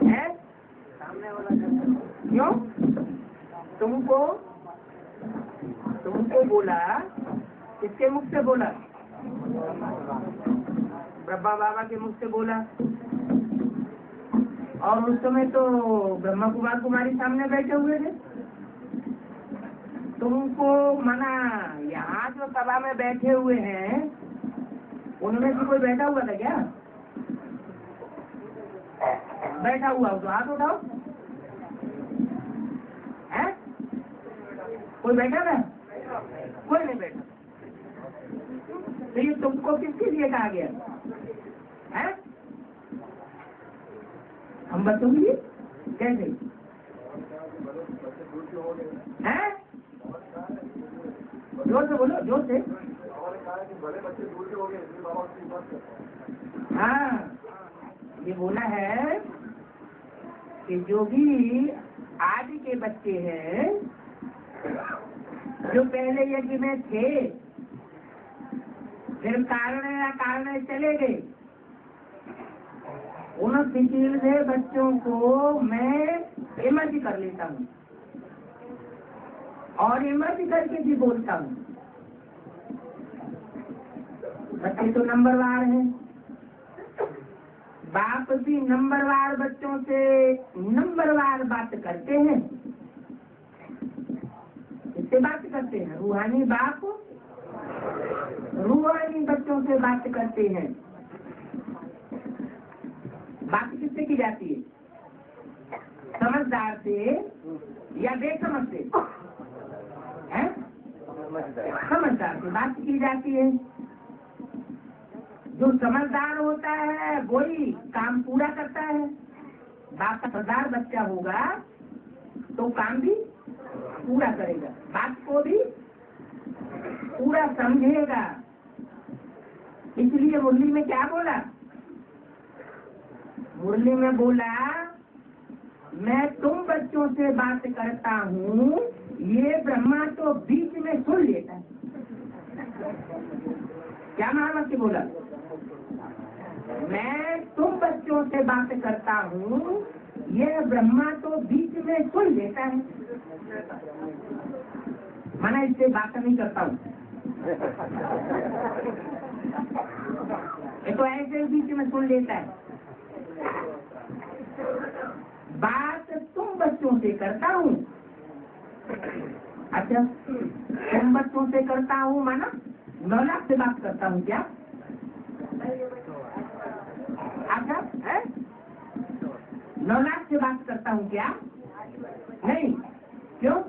है? क्यों? तुमको बोला, किसके मुख से बोला? ब्रह्मा बाबा के मुख से बोला। और उस समय तो ब्रह्मा कुमार कुमारी सामने बैठे हुए थे। तुमको मना, यहाँ जो सभा में बैठे हुए हैं उनमें से कोई बैठा हुआ था क्या? बैठा हुआ हो तो हाथ उठाओ। है? कोई बैठा था? कोई नहीं बैठा। तो ये तुमको किसके लिए कहा गया है? हम बच्चों के लिए? कैसे है? जोर से बोलो, जोर से। हाँ, ये बोला है कि जो भी आदि के बच्चे हैं, जो पहले यज्ञ में थे, फिर कारण या कारण चले गए, उन पिछले बच्चों को मैं इमर्ज कर लेता हूँ और इमर्ज करके भी बोलता हूँ। बच्चे तो नंबरवार हैं, बाप भी नंबरवार बच्चों से नंबरवार बात करते हैं। किससे बात करते हैं? रूहानी बाप रूहानी बच्चों से बात करते हैं। बात किससे की जाती है? समझदार से या बेसमझ से? है? समझदार से बात की जाती है। जो समझदार होता है वही काम पूरा करता है। बाप का समझदार बच्चा होगा तो काम भी पूरा करेगा, बात को भी पूरा समझेगा। इसलिए मुरली में क्या बोला? मुरली में बोला, मैं तुम बच्चों से बात करता हूँ, ये ब्रह्मा तो बीच में सुन लेता है। क्या महाराज से बोला? मैं तुम बच्चों से बात करता हूँ, ये ब्रह्मा तो बीच में सुन लेता है। माना इससे बात नहीं करता हूँ, ये तो ऐसे बीच में सुन लेता है। बात तुम बच्चों से करता हूँ। अच्छा, तुम बच्चों से करता हूँ माना 9 लाख से बात करता हूँ क्या? अच्छा है? 9 लाख से बात करता हूँ क्या? नहीं। क्यों?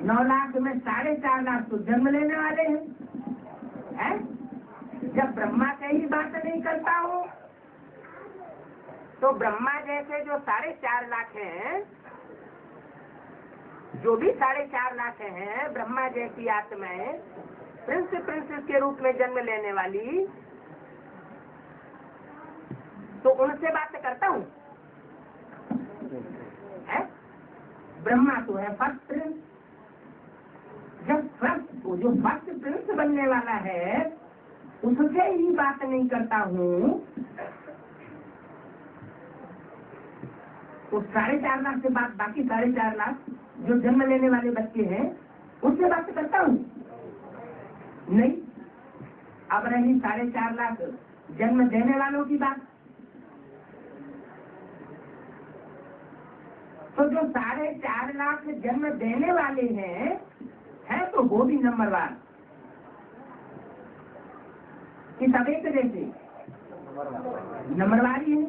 9 लाख में 4.5 लाख तो जन्म लेने वाले हैं। जब ब्रह्मा से ही बात नहीं करता हूँ तो ब्रह्मा जैसे जो 4.5 लाख हैं, जो भी 4.5 लाख हैं, ब्रह्मा जैसी आत्माएं प्रिंसेस के रूप में जन्म लेने वाली, तो उनसे बात करता हूँ। ब्रह्मा तो है फर्स्ट प्रिंस। जब जो फर्स्ट प्रिंस बनने वाला है उससे ही बात नहीं करता हूँ तो 4.5 लाख से बात, बाकी 4.5 लाख जो जन्म लेने वाले बच्चे हैं उससे बात करता हूँ नहीं। अब रही 4.5 लाख जन्म देने वालों की बात, तो जो 4.5 लाख जन्म देने वाले हैं तो वो भी नंबरवार कि सब एक जैसे नंबरवारी है।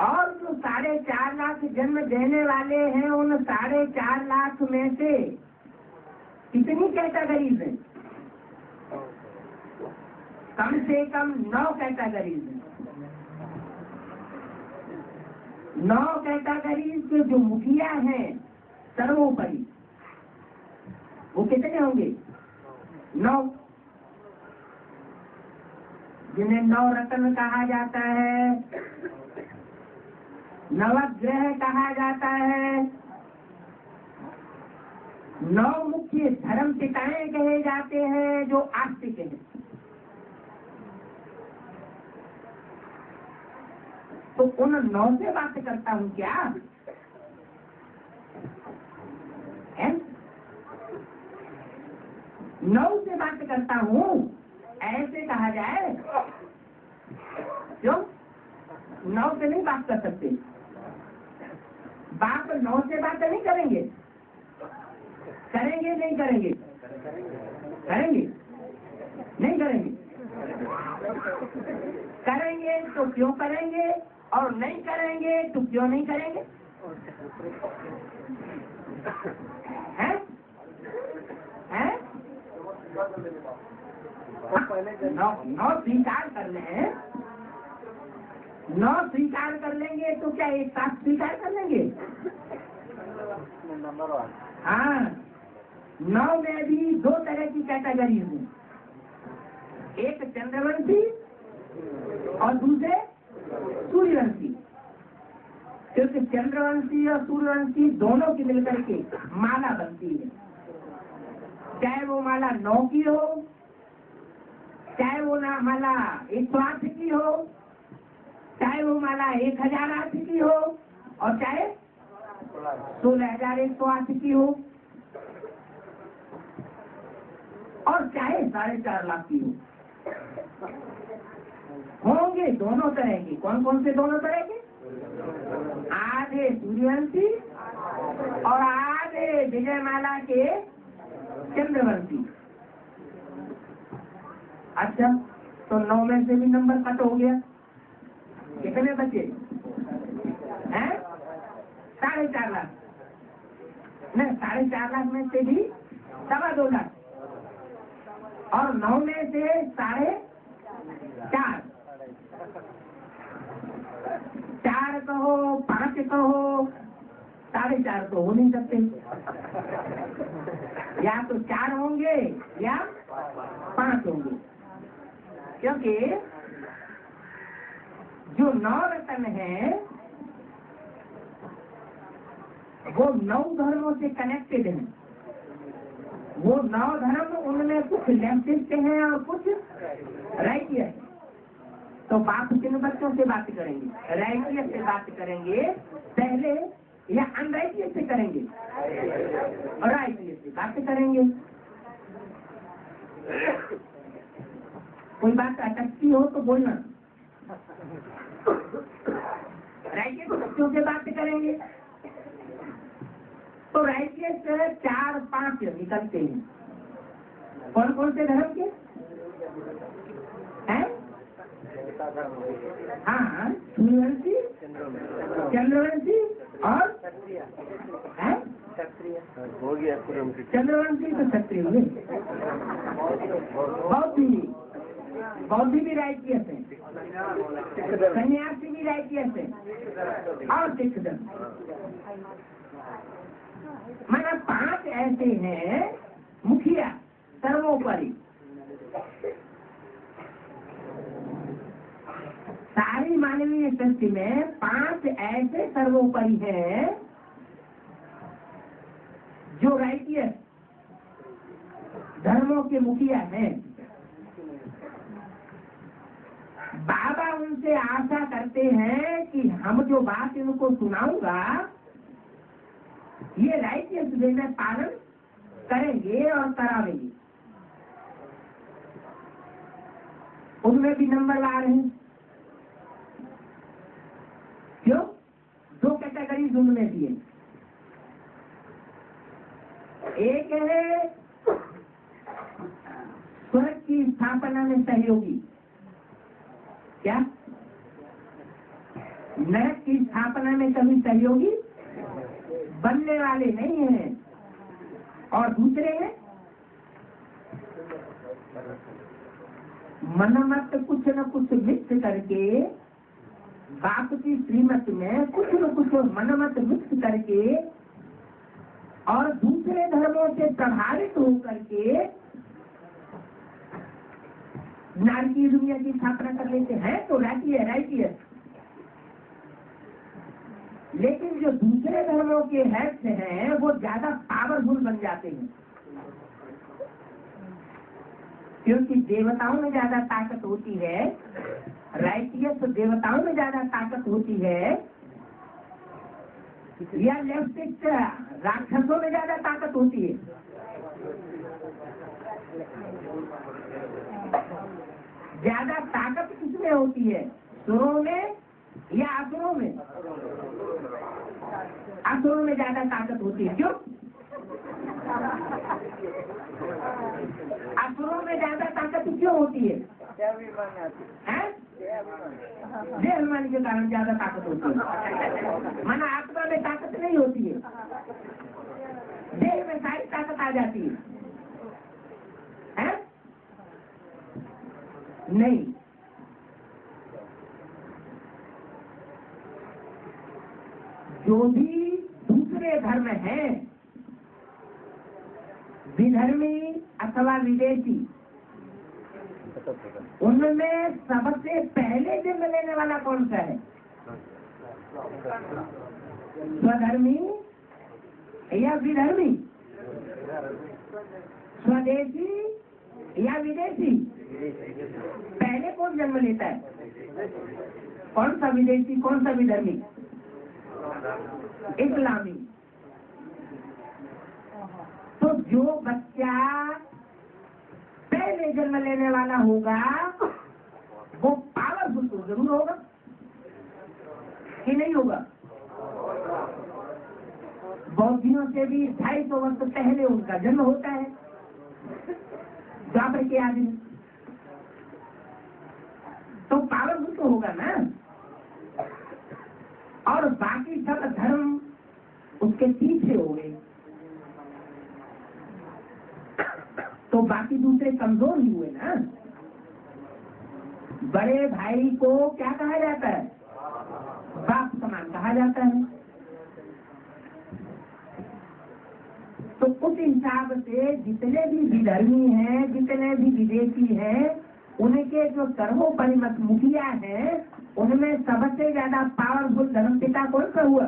और जो 4.5 लाख जन्म देने वाले हैं उन 4.5 लाख में से कितनी कैटेगरीज है? कम से कम 9 कैटेगरीज है। 9 कैटेगरीज के जो मुखिया हैं सर्वोपरि, वो कितने होंगे? 9, जिन्हें 9 रत्न कहा जाता है, नवग्रह कहा जाता है, 9 मुख्य धर्म पिताएं कहे जाते हैं जो आस्तिक हैं। तो उन 9 से बात करता हूँ क्या है? 9 से बात करता हूँ ऐसे कहा जाए क्यों? 9 से नहीं बात कर सकते। बाप 9 से बात नहीं करेंगे, करेंगे नहीं करेंगे? करेंगे नहीं करेंगे? करेंगे तो क्यों करेंगे, और नहीं करेंगे तो क्यों नहीं करेंगे? हैं? हैं? 9 स्वीकार कर लें, 9 स्वीकार कर लेंगे तो क्या एक साथ स्वीकार कर लेंगे? हाँ, 9 में भी 2 तरह की कैटेगरी है, एक चंद्रवंशी और दूसरे सूर्यवंशी। क्योंकि चंद्रवंशी और सूर्यवंशी दोनों की मिलकर के माला बनती है, चाहे वो माला 9 की हो, चाहे वो ना माला 108 की हो, चाहे वो माला 1008 की हो, और चाहे 16,108 की हो, और चाहे 4.5 लाख की हो। होंगे दोनों तरह की। कौन कौन से दोनों तरह के? आधे सूर्यवंशी और आधे विजयमाला के चंद्रवंशी। अच्छा, तो 9 में से भी नंबर कट हो गया, कितने बचे हैं? 4.5 लाख। नहीं, 4.5 लाख में से भी 2.25 लाख, और 9 में से 4.5, 4 कहो 5 कहो, 4.5 तो हो नहीं सकते। या तो 4 होंगे या 5 होंगे, क्योंकि जो 9 रत्न है वो 9 धर्मों से कनेक्टेड है। वो 9 धर्म, उनमें कुछ लेफ्टिस्ट हैं और कुछ राइटियस। तो बाप किन बच्चों से बात करेंगे? राइटियस से बात करेंगे पहले या अनराइटियस से करेंगे? राइटियस से बात करेंगे। कोई बात अटकती हो तो बोलना। राइटियस बच्चों से बात करेंगे तो राइटियस 4-5 निकलते हैं। कौन कौन से धर्म के हैं? हाँ, सूर्यवंशी, चंद्रवंशी और हो गया। चंद्रवंशी तो क्षत्रिय हुए। बौद्धि भी राइटियस है, सन्यासी भी राइटियस है, और सिख धर्म। मतलब 5 ऐसे हैं मुखिया सर्वोपरि। सारी मानवीय सृष्टि में 5 ऐसे सर्वोपरि हैं जो राइटियस धर्मों के मुखिया हैं। बाबा उनसे आशा करते हैं कि हम जो बात इनको सुनाऊंगा ये राइटियस वे में पालन करेंगे और करावेंगे। उनमें भी नंबर ला रहे हैं। क्यों? 2 कैटेगरीज उनमें भी है। एक है स्वर्ग की स्थापना में सहयोगी। क्या? नरक की स्थापना में कभी सहयोगी बनने वाले नहीं हैं। और दूसरे हैं मनमत कुछ न कुछ मिक्स करके, बाप की श्रीमत में कुछ न कुछ मनमत मिक्स करके और दूसरे धर्मों से प्रभावित होकर के नारकीय दुनिया की स्थापना कर लेते हैं। तो राइटियस। लेकिन जो दूसरे धर्मों के हेड्स हैं वो ज्यादा पावरफुल बन जाते हैं, क्योंकि देवताओं में ज्यादा ताकत होती है राइटियस देवताओं में ज्यादा ताकत होती है या लेफ्टिस्ट राक्षसों में ज्यादा ताकत होती है? ज्यादा ताकत किसमें होती है, सुरों में या असुरों में? असुरों में ज्यादा ताकत होती है। क्यों? असुरों में ज्यादा ताकत क्यों होती है? देहाभिमानी के कारण ज्यादा ताकत होती है। माना आत्मा में ताकत नहीं होती है, देह में सारी ताकत आ जाती है? नहीं। जो भी दूसरे धर्म हैं, विधर्मी अथवा विदेशी, उनमें सबसे पहले जन्म लेने वाला कौन सा है? स्वधर्मी या विधर्मी? स्वदेशी या विदेशी? पहले कौन जन्म लेता है? कौन सा विदेशी, कौन सा विधर्मी? इस्लामी। तो जो बच्चा पहले जन्म लेने वाला होगा वो पावरफुल तो जरूर होगा कि नहीं होगा? बौद्धियों से भी 250 वर्ष पहले उनका जन्म होता है, द्वापर के आदमी, तो पावरफुल तो होगा ना। और बाकी सब धर्म उसके पीछे हो गए, तो बाकी दूसरे कमजोर ही हुए ना। बड़े भाई को क्या कहा जाता है? बाप समान कहा जाता है। तो उस हिसाब से जितने भी विधर्मी हैं, जितने भी विदेशी हैं, उनके जो सर्वोपरि मत मुखिया हैं, उनमें सबसे ज्यादा पावरफुल धर्मपिता कौन सा हुआ?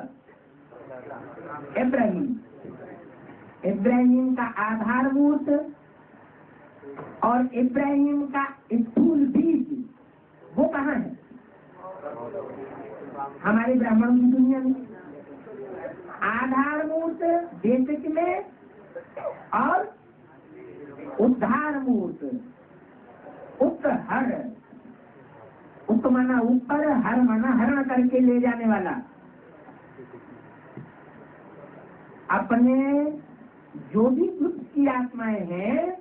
इब्राहिम। इब्राहिम का आधारभूत और इब्राहिम का स्थूल बीज वो कहाँ है? हमारे ब्राह्मणों की दुनिया में। आधारभूत बेसिक में और उद्धारभूत, उत्तर उत माना ऊपर, हर माना हरण करके ले जाने वाला। अपने जो भी दुष्ट की आत्माएं हैं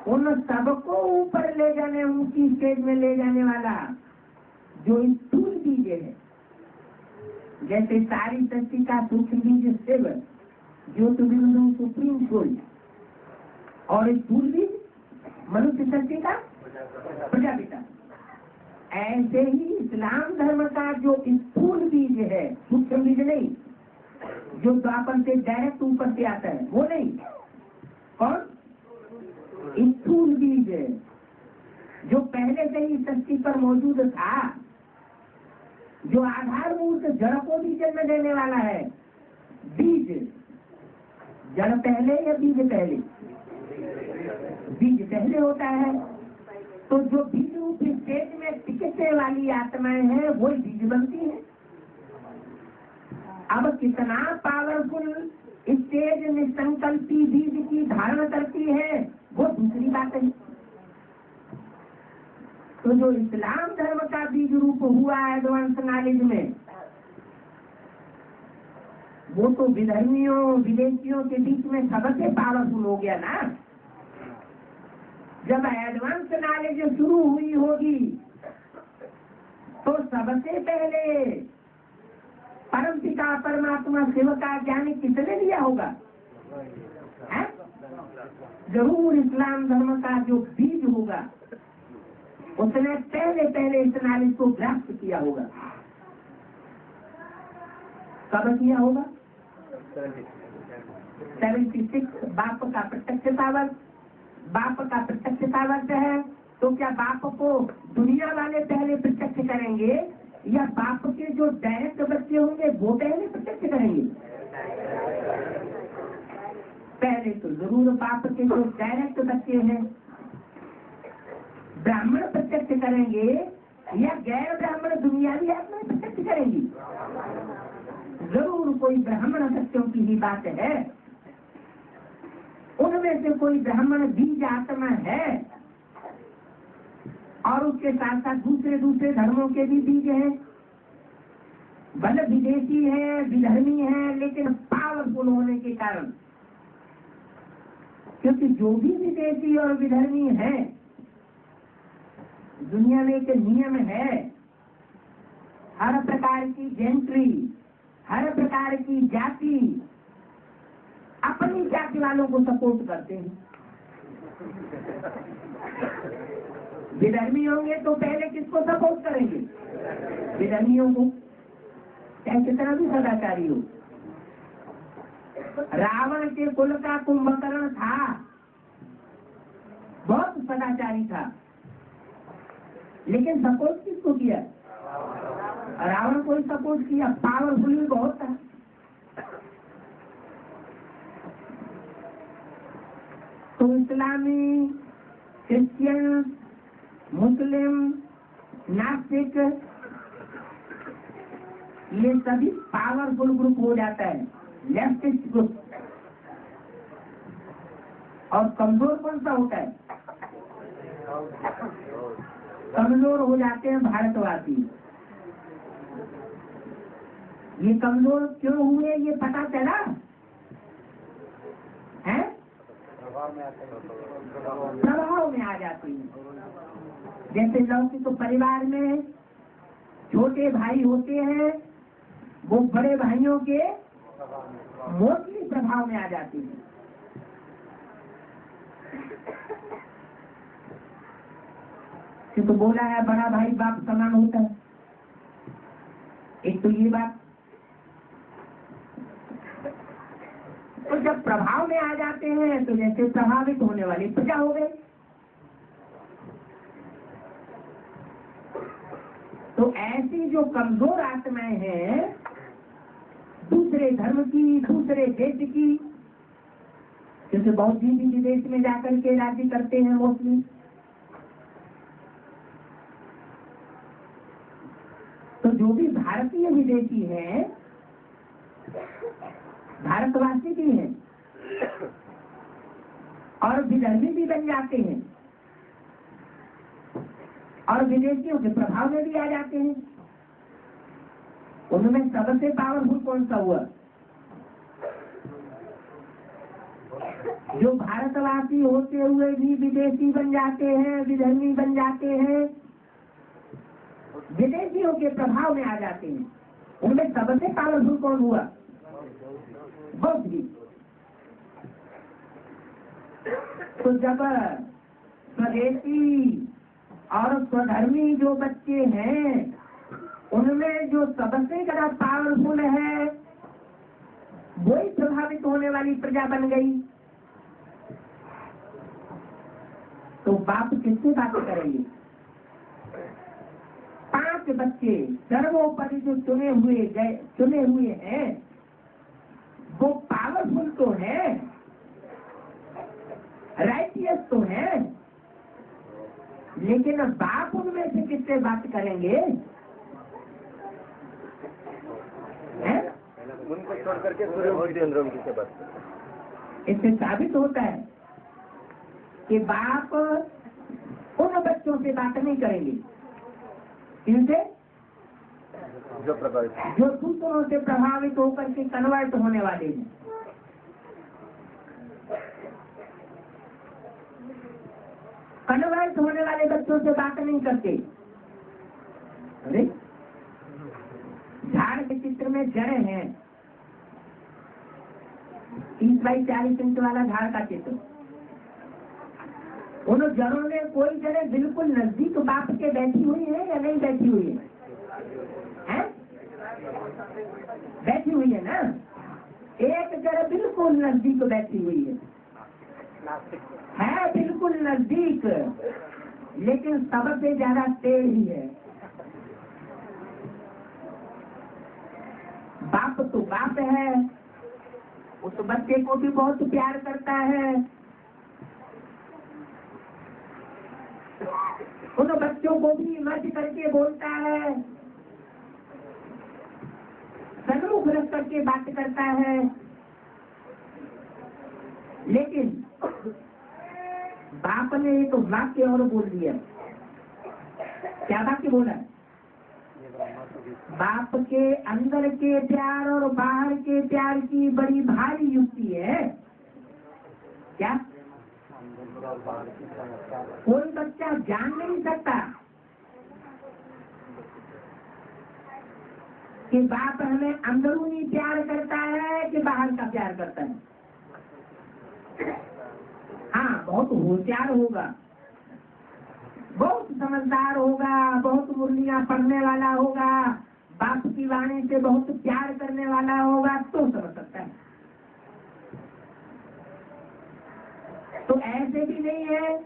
उन सबको ऊपर ले जाने, ऊंची स्टेज में ले जाने वाला जो स्थूल बीज है। जैसे सारी सृष्टि का सूक्ष्म बीज शिव, ज्योतिर्बिंदु सुप्रीम सोल, और स्थूल बीज मनुष्य सृष्टि का प्रजापिता। ऐसे ही इस्लाम धर्म का जो स्थूल बीज है, सूक्ष्म बीज नहीं, जो द्वापर से डायरेक्ट ऊपर से आता है, वो नहीं, कौन? स्थूल बीज है, जो पहले से ही सृष्टि पर मौजूद था, जो आधारभूत जड़ को भी जन्म देने वाला है। बीज, जड़ पहले या बीज पहले? बीज पहले होता है। तो जो बीज रूप स्टेज में टिकने वाली आत्माएं हैं वो बीज बनती है। अब कितना पावरफुल स्टेज निसंकल्पी बीज की धारण करती है वो दूसरी बात है। तो जो इस्लाम धर्म का बीज रूप हुआ एडवांस नॉलेज में, वो तो विधर्मियों विदेशियों के बीच में सबसे पावरफुल हो गया ना। जब एडवांस नॉलेज शुरू हुई होगी तो सबसे पहले परम पिता परमात्मा शिव का ज्ञान किसने दिया होगा? है? जरूर इस्लाम धर्म का जो बीज होगा उसने पहले इस नॉलेज को ग्रास्प किया होगा। कब किया होगा? 76। बाप का प्रत्यक्षतावर्ष, बाप का प्रत्यक्षतावर्ष है तो क्या बाप को दुनिया वाले पहले प्रत्यक्ष करेंगे या बाप के जो डायरेक्ट बच्चे होंगे वो पहले प्रत्यक्ष करेंगे? पहले तो जरूर बाप के जो डायरेक्ट बच्चे हैं ब्राह्मण प्रत्यक्ष करेंगे, या गैर ब्राह्मण दुनियावी आत्माएं प्रत्यक्ष करेंगी? जरूर कोई ब्राह्मण सत्यों की ही बात है। उनमें से कोई ब्राह्मण बीज आत्मा है और उसके साथ साथ दूसरे दूसरे धर्मों के भी बीज हैं, भले विदेशी है, विधर्मी है, लेकिन पावरफुल होने के कारण। क्योंकि जो भी विदेशी और विधर्मी है, दुनिया में एक नियम है, हर प्रकार की जेंट्री, हर प्रकार की जाति अपनी जाति वालों को सपोर्ट करते हैं। विधर्मी होंगे तो पहले किसको सपोर्ट करेंगे? विधर्मियों को, चाहे कितना भी सदाचारी हो। रावण के कुल का कुंभकर्ण था, बहुत सदाचारी था, लेकिन सपोर्ट किसको किया? रावण को ही सपोर्ट किया, पावरफुल भी बहुत था। तो इस्लामी, क्रिश्चियन, मुस्लिम, नास्तिक, ये सभी पावरफुल ग्रुप हो जाता है, लेफ्टिस्ट ग्रुप। और कमजोर कौन सा होता है? कमजोर हो जाते हैं भारतवासी। ये कमजोर क्यों हुए ये पता चला है? प्रभाव में आ जाती है। जैसे लौकिक परिवार में छोटे भाई होते हैं, वो बड़े भाइयों के मोस्टली प्रभाव में आ जाती है। तो बोला है बड़ा भाई बाप समान होता है, एक तो ये बात। तो जब प्रभाव में आ जाते हैं तो जैसे प्रभावित होने वाली प्रजा हो गई। तो ऐसी जो कमजोर आत्माएं हैं, दूसरे धर्म की, दूसरे देश की, जैसे बहुत भी विदेश में जाकर के राज्य करते हैं मोस्टली, तो जो भी भारतीय विदेशी हैं, भारतवासी भी हैं और विधर्मी भी बन जाते हैं और विदेशियों के प्रभाव में भी आ जाते हैं। उनमें सबसे पावरफुल कौन सा हुआ? जो भारतवासी होते हुए भी विदेशी बन जाते हैं, विधर्मी बन जाते हैं, विदेशियों के प्रभाव में आ जाते हैं। उनमें सबसे पावरफुल कौन हुआ? बौद्ध भी। तो जब स्वदेशी और स्वधर्मी जो बच्चे हैं, उनमें जो सबसे ज्यादा पावरफुल है, वही प्रभावित होने वाली प्रजा बन गई। तो बाप किससे बात करेंगे? 5 बच्चे सर्वोपरि जो चुने हुए हैं, वो पावरफुल तो है, राइटियस तो है, लेकिन बाप उनमें से किससे बात करेंगे? उनको छोड़ करके सूर्य बात। इससे साबित होता है कि बाप उन बच्चों से बात नहीं करेंगे इनसे जो दूसरों से प्रभावित होकर के कन्वर्ट होने वाले हैं। कन्वर्ट होने वाले बच्चों से बात नहीं करते। अरे झाड़ के चित्र में जड़ें हैं, 30 बाई 40 इंच वाला झाड़ का चित्र। उन जड़ों में कोई जड़ें बिल्कुल नजदीक बाप के बैठी हुई है या नहीं बैठी हुई है? बैठी हुई है ना। एक जड़ बिल्कुल नजदीक बैठी हुई है बिल्कुल नजदीक, लेकिन सबसे ज्यादा तेज ही है। बाप तो बाप है, उस बच्चे को भी बहुत प्यार करता है। उन बच्चों बच्चों को भी मर्ज करके बोलता है, सन्मुख रख करके बात करता है। लेकिन बाप ने एक वाक्य और बोल दिया। क्या वाक्य बोला? बाप के अंदर के प्यार और बाहर के प्यार की बड़ी भारी युक्ति है। क्या? कोई बच्चा जान नहीं सकता कि बाप हमें अंदरूनी प्यार करता है कि बाहर का प्यार करता है। हाँ, बहुत होशियार होगा, बहुत समझदार होगा, बहुत मुरलियां पढ़ने वाला होगा, बाप की वाणी से बहुत प्यार करने वाला होगा तो समझ सकता है। तो ऐसे भी नहीं है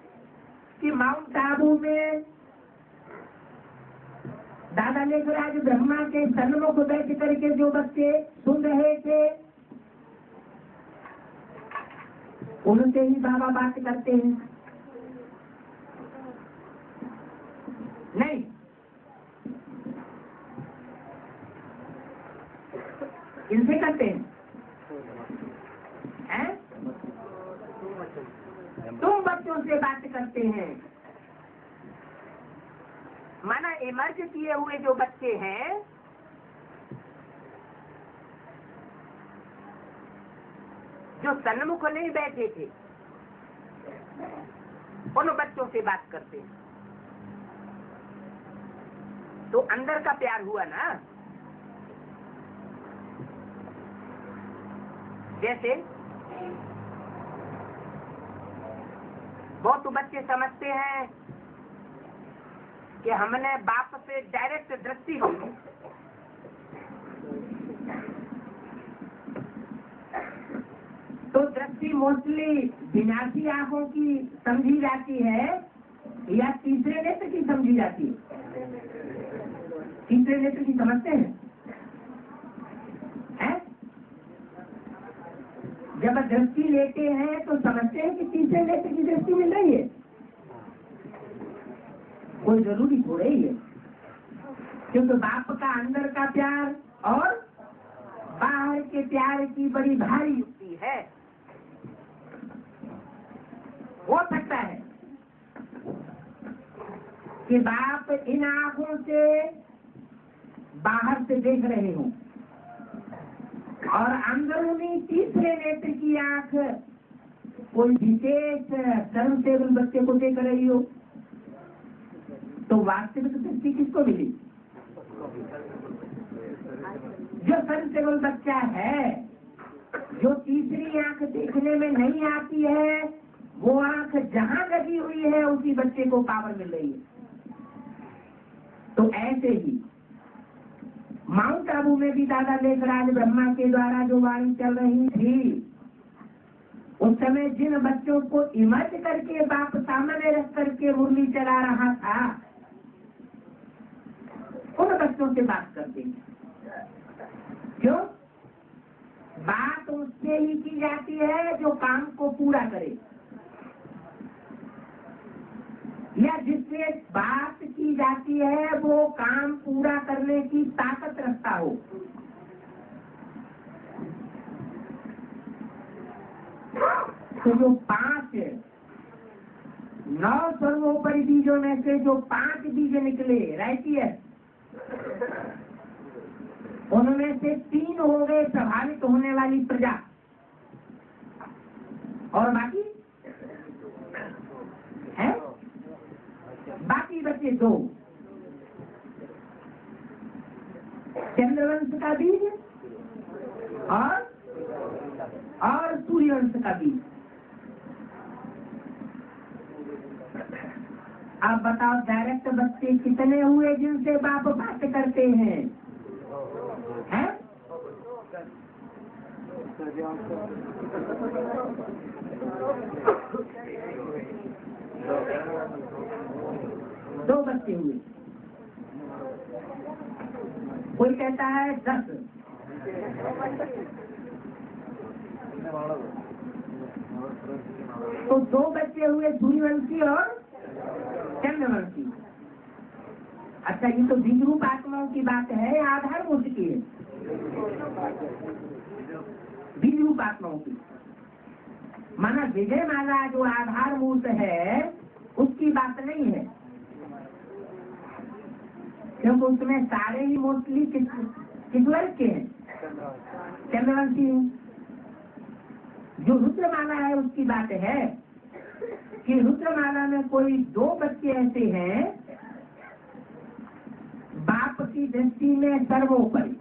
कि माउंट आबू में दादा लेखराज ब्रह्मा के सन्मुख बैठ करके जो बच्चे सुन रहे थे उनसे ही बाबा बात करते हैं। नहीं, इनसे करते हैं। तुम बच्चों से बात करते हैं। माना इमर्ज किए हुए जो बच्चे हैं जो सन्मुख नहीं बैठे थे उन बच्चों से बात करते हैं तो अंदर का प्यार हुआ ना। जैसे बहुत बच्चे समझते हैं कि हमने बाप से डायरेक्ट दृष्टि होगी, तो दृष्टि मोस्टली विनाशी आंखों की समझी जाती है या तीसरे नेत्र की समझी जाती है? तीसरे नेत्र की समझते हैं? जब दृष्टि लेते हैं तो समझते हैं कि तीसरे नेत्र की दृष्टि मिल रही है। कोई जरूरी थोड़ा ही है, क्योंकि बाप का अंदर का प्यार और बाहर के प्यार की बड़ी भारी युक्ति है। हो सकता है कि बाप इन आंखों से बाहर से देख रहे हों और अंदरूनी तीसरे नेत्र की आंख कोई विशेष सर्वसेवल बच्चे को देख रही हो, तो वास्तविक दृष्टि किसको मिली? जो सर्वसेवल बच्चा है, जो तीसरी आंख देखने में नहीं आती है, वो आंख जहां लगी हुई है उसी बच्चे को पावर मिल रही है। तो ऐसे ही माउंट आबू में भी दादा लेखराज ब्रह्मा के द्वारा जो वाणी चल रही थी, उस समय जिन बच्चों को इमर्ज करके बाप सामने रख करके मुरली चला रहा था, उन बच्चों से बात करते हैं। क्यों? बात उससे ही की जाती है जो काम को पूरा करे, या जिससे बात की जाती है वो काम पूरा करने की ताकत रखता हो। तो जो 5 9 सर्वोपरि बीजों में से जो 5 बीज निकले, राइटियर, उनमें से 3 हो गए प्रभावित होने वाली प्रजा, और बाकी है, बाकी बचे 2, चंद्रवंश का बीज और सूर्यवंश का बीज। अब बताओ, डायरेक्ट बच्चे कितने हुए जिनसे बाप बात करते हैं? हैं? दो बच्चे हुए। कोई कहता है 10, तो 2 बच्चे हुए सूर्यवंशी और चंद्रवंशी। अच्छा, ये तो बीज रूप आत्माओं की बात है, आधारभूत की है, बीज रूप आत्माओं की। माना विजय माला जो आधारभूत है उसकी बात नहीं है, क्योंकि उसमें सारे ही मोस्टली किस वर्ग के हैं, चंद्रवंशी हैं। जो रुद्रमाला है उसकी बात है कि रुद्रमाला में कोई 2 बच्चे ऐसे हैं बाप की दृष्टि में सर्वोपरि,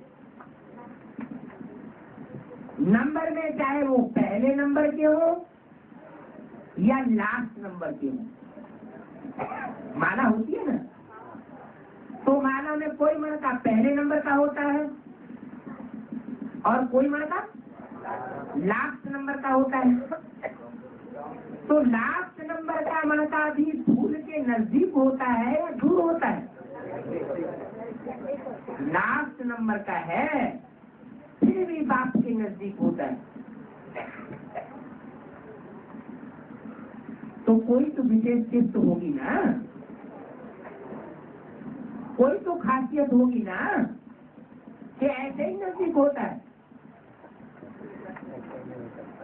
नंबर में चाहे वो पहले नंबर के हो या लास्ट नंबर के हो। माला होती है ना, तो माला में कोई मणका पहले नंबर का होता है और कोई मणका लास्ट नंबर का होता है। तो लास्ट नंबर का मणका भी फूल के नजदीक होता है या दूर होता है? लास्ट नंबर का है फिर भी बाप के नजदीक होता है। तो कोई तो विशेष चित्त होगी ना, कोई तो खासियत होगी ना कि ऐसे ही नजदीक होता है।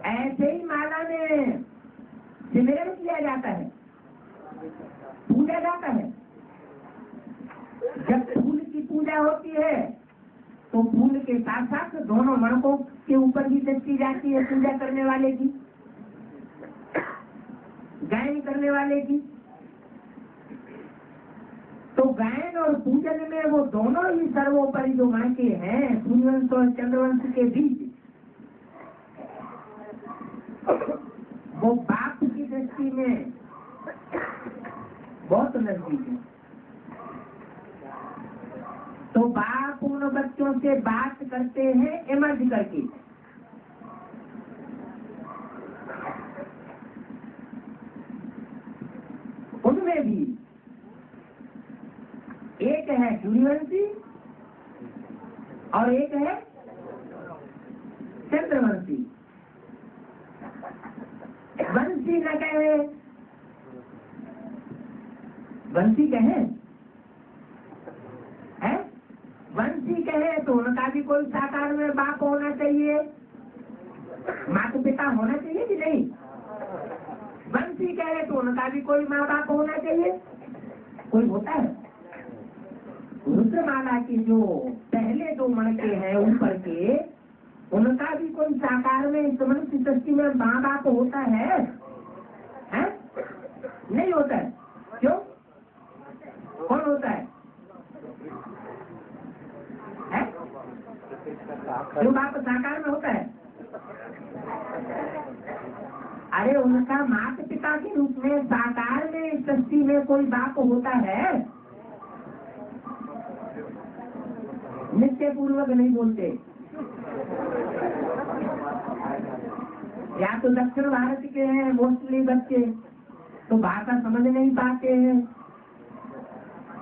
ऐसे ही माला में सिमरन किया जाता है, पूजा जाता है। जब फूल की पूजा होती है तो फूल के साथ साथ दोनों मणकों के ऊपर भी दृष्टि जाती है, पूजा करने वाले की, गायन करने वाले की। तो गायन और पूजन में वो दोनों ही सर्वोपरि जो मणके हैं सूर्यवंश और चंद्रवंश के बीच, वो बाप की दृष्टि में बहुत नजदीक है। तो बाप उन बच्चों से बात करते हैं इमर्ज करके। उनमें भी एक है सूर्यवंशी और एक है चंद्रवंशी। वंशी न कहे, वंशी कहे है, वंशी कहे तो उनका भी कोई साकार में बाप होना चाहिए, माता पिता होना चाहिए कि नहीं? वंशी कहे तो उनका भी कोई माँ बाप होना चाहिए, कोई होता है? रुद्रमाला के जो पहले 2 मणके हैं ऊपर के, उनका भी कोई साकार में इस मनुष्य सृष्टि में माँ बाप होता है? नहीं होता है। क्यों? कौन होता है? जो बाप साकार में होता है? अरे उनका माता पिता के रूप में साकार में सृष्टि में कोई बाप होता है? निश्चय पूर्वक नहीं बोलते। या तो दक्षिण भारत के हैं मोस्टली बच्चे, तो भाषा समझ नहीं पाते हैं,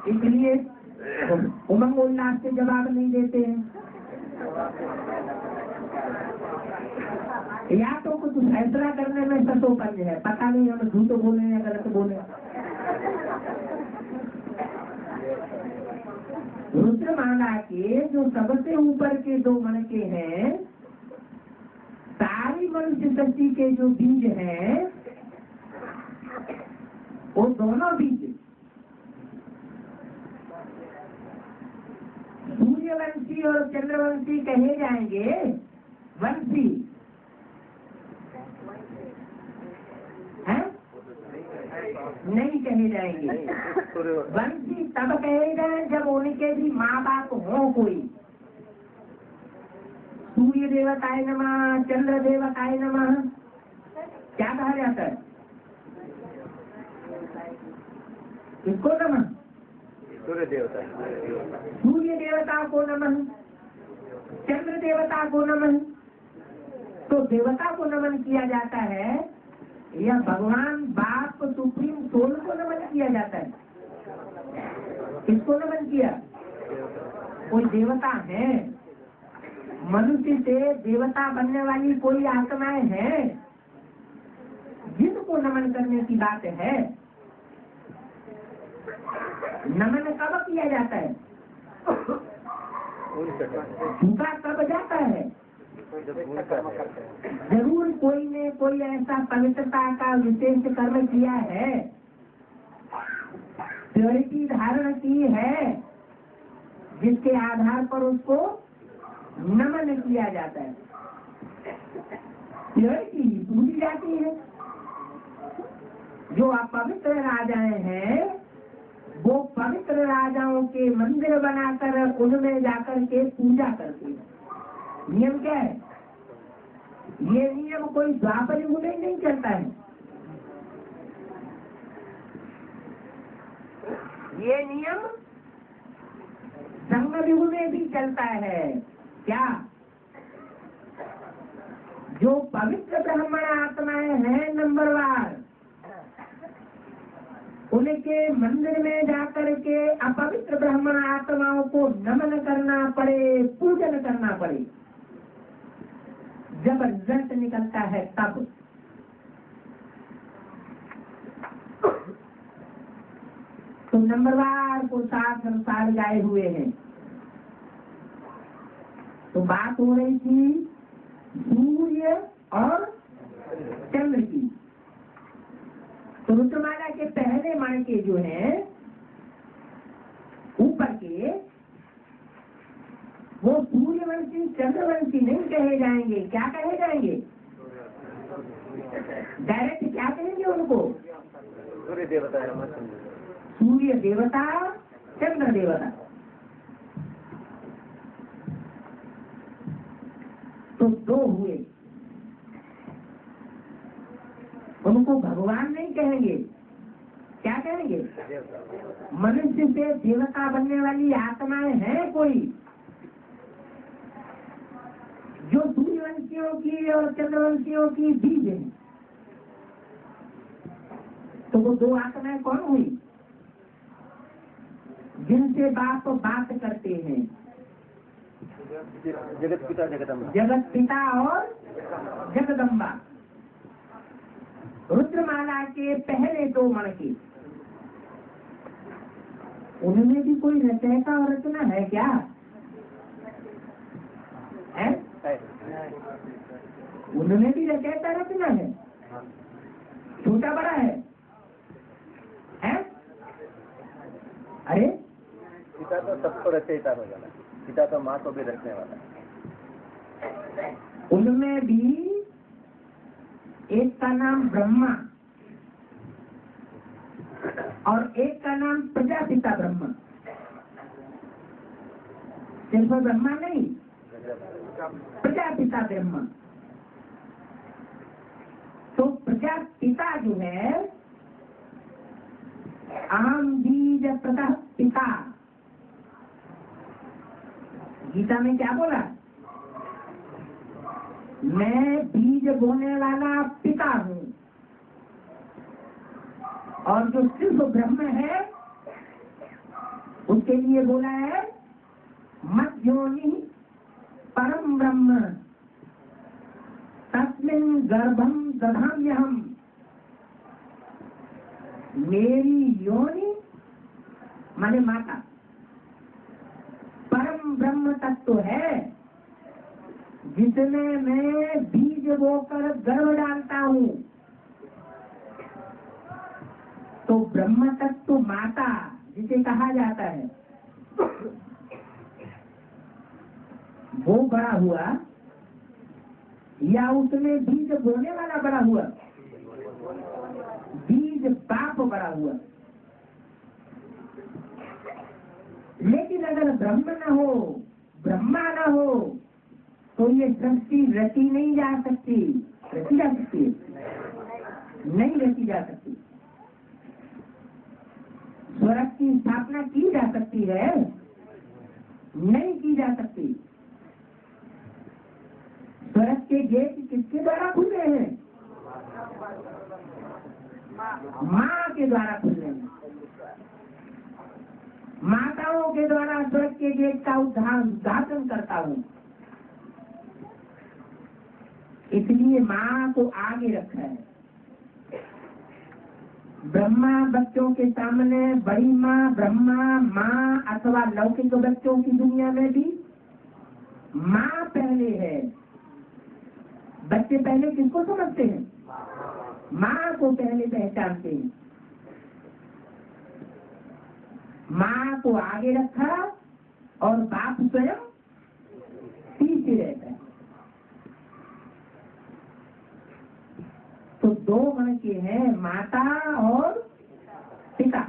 इसलिए उमंग उल्लास से जवाब नहीं देते हैं। या तो कुछ फैसला करने में सतोपंज है, पता नहीं हम झूठ बोले या गलत बोले। रुद्रमाला के जो सबसे ऊपर के 2 मणके हैं, सारी मनुष्य सृष्टि के जो बीज हैं, वो दोनों बीज सूर्यवंशी और चंद्रवंशी कहे जाएंगे। वंशी है नहीं कहे जाएंगे। वंशी तब कहे जाए जब उनके भी माँ बाप हो कोई। सूर्य देवताय नमः, चंद्र देवताय नमः, क्या कहा जाता है? किसको नमः? सूर्य देवता, सूर्य देवता को नमः, चंद्र देवता को नमः। तो देवता को नमन किया जाता है या भगवान बाप सुप्रीम सोल को नमन किया जाता है? किसको नमन किया? कोई देवता है, मनुष्य से देवता बनने वाली कोई आत्माएं हैं जिनको नमन करने की बात है। नमन कब किया जाता है? झुका कब जाता है? जरूर कोई ने कोई ऐसा पवित्रता का विशेष कर्म किया है, प्योरिटी धारण की है, जिसके आधार पर उसको नमन किया जाता है। प्योरिटी पूरी जाती है। जो अपवित्र राजाएं हैं वो पवित्र राजाओं के मंदिर बनाकर उनमें जाकर के पूजा करते हैं। नियम क्या है? ये नियम कोई द्वापर युग में नहीं चलता है। ये नियम संगम युग में भी चलता है। क्या? जो पवित्र ब्राह्मण आत्माएं हैं नंबरवार, उनके मंदिर में जाकर के अपवित्र ब्राह्मण आत्माओं को नमन करना पड़े, पूजन करना पड़े, जब रिजल्ट निकलता है तब। तो नंबरवार को 7 संसार गाए हुए हैं। तो बात हो रही थी सूर्य और चंद्र की। तो रुद्रमाला के पहले मण के जो है ऊपर के, वो सूर्यवंशी चंद्रवंशी नहीं कहे जाएंगे। क्या कहे जाएंगे? डायरेक्ट क्या कहेंगे उनको? सूर्य देवता, सूर्य देवता, चंद्र देवता। तो 2 हुए। उनको भगवान नहीं कहेंगे। क्या कहेंगे? मनुष्य से देवता बनने वाली आत्माएं हैं कोई, जो सूर्यवंशियों की और चंद्रवंशियों की बीज है। तो वो 2 आत्माएं कौन हुई? जिनसे बाप बात करते हैं, जगत पिता जगदम्बा। जगत पिता और जगदम्बा। रुद्रमाला के पहले 2 मण के, उनमें भी कोई रचयिता और रचना है क्या? है? उनमें भी रचयिता रचना है। छोटा बड़ा है? अरे पिता तो सबको रचयिता हो जाना, पिता तो माँ को भी रचने वाला है। उनमें भी एक का नाम ब्रह्मा और एक का नाम प्रजापिता ब्रह्मा। सिर्फ ब्रह्मा नहीं, प्रजापिता ब्रह्मा। तो प्रजापिता जो है आम बीज प्रतः पिता। गीता में क्या बोला? मैं बीज बोने वाला पिता हूँ। और जो सिर्फ ब्रह्म है उसके लिए बोला है मध्योनि परम ब्रह्म तस्मिन् गर्भम दधाम्यहम्। मेरी योनि माने माता, परम ब्रह्म तत्व है जिसमें मैं बीज बोकर गर्भ डालता हूँ। तो ब्रह्म तत्व माता जिसे कहा जाता है वो बड़ा हुआ या उसमें बीज बोने वाला बड़ा हुआ? बीज बाप बड़ा हुआ। लेकिन अगर ब्रह्म न हो, ब्रह्मा न हो, तो ये सृष्टि रची नहीं जा सकती। रची जा सकती है? नहीं रची जा सकती। स्वर्ग की स्थापना की जा सकती है? नहीं की जा सकती। स्वर्ग के गेट किसके द्वारा खुले हैं? माँ के द्वारा खुले हैं। माताओं के द्वारा स्वर्ग के गेट का उद्घाटन करता हूँ। इसलिए माँ को आगे रखा है। ब्रह्मा बच्चों के सामने बड़ी माँ, ब्रह्मा माँ, अथवा लौकिक बच्चों की दुनिया में भी माँ पहले है। बच्चे पहले किसको समझते हैं? माँ को पहले पहचानते हैं। माँ को आगे रखा और बाप स्वयं पीछे रहता है। तो दो गण के हैं, माता और पिता,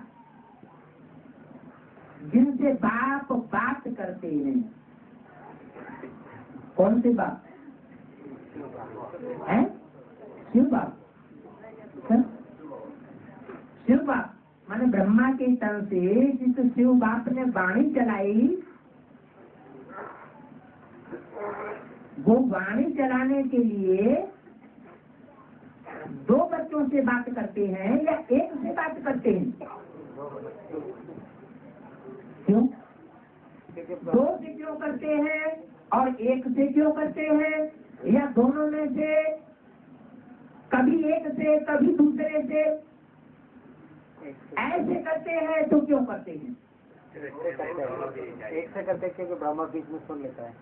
जिनसे बाप बात करते हैं। कौन से बाप है? शिव बाप। शिव बाप माने ब्रह्मा के तन से जिस शिव बाप ने वाणी चलाई, वो वाणी चलाने के लिए दो बच्चों से बात करते हैं या एक से बात करते हैं? क्यों? दो से क्यों करते हैं और एक से क्यों करते हैं? या दोनों में से कभी एक से कभी दूसरे से ऐसे करते हैं तो क्यों करते हैं? एक से करते क्योंकि ब्रह्मा बीच में सुन लेता है।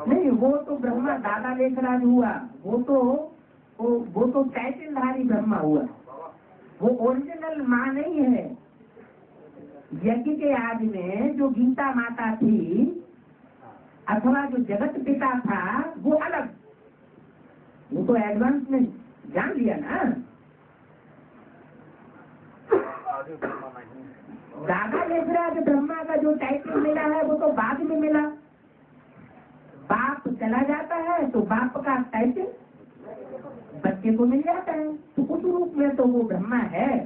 नहीं, वो तो ब्रह्मा दादा लेखराज हुआ, वो तो टाइटलधारी ब्रह्मा हुआ, वो ओरिजिनल माँ नहीं है। यज्ञ के आदि में जो गीता माता थी अथवा जो जगत पिता था वो अलग, वो तो एडवांस में जान लिया ना। दादा लेखराज ब्रह्मा का जो टाइटल मिला है वो तो बाद में मिला। बाप चला जाता है तो बाप का टाइटल बच्चे को मिल जाता है, तो उस रूप में तो वो ब्रह्मा है।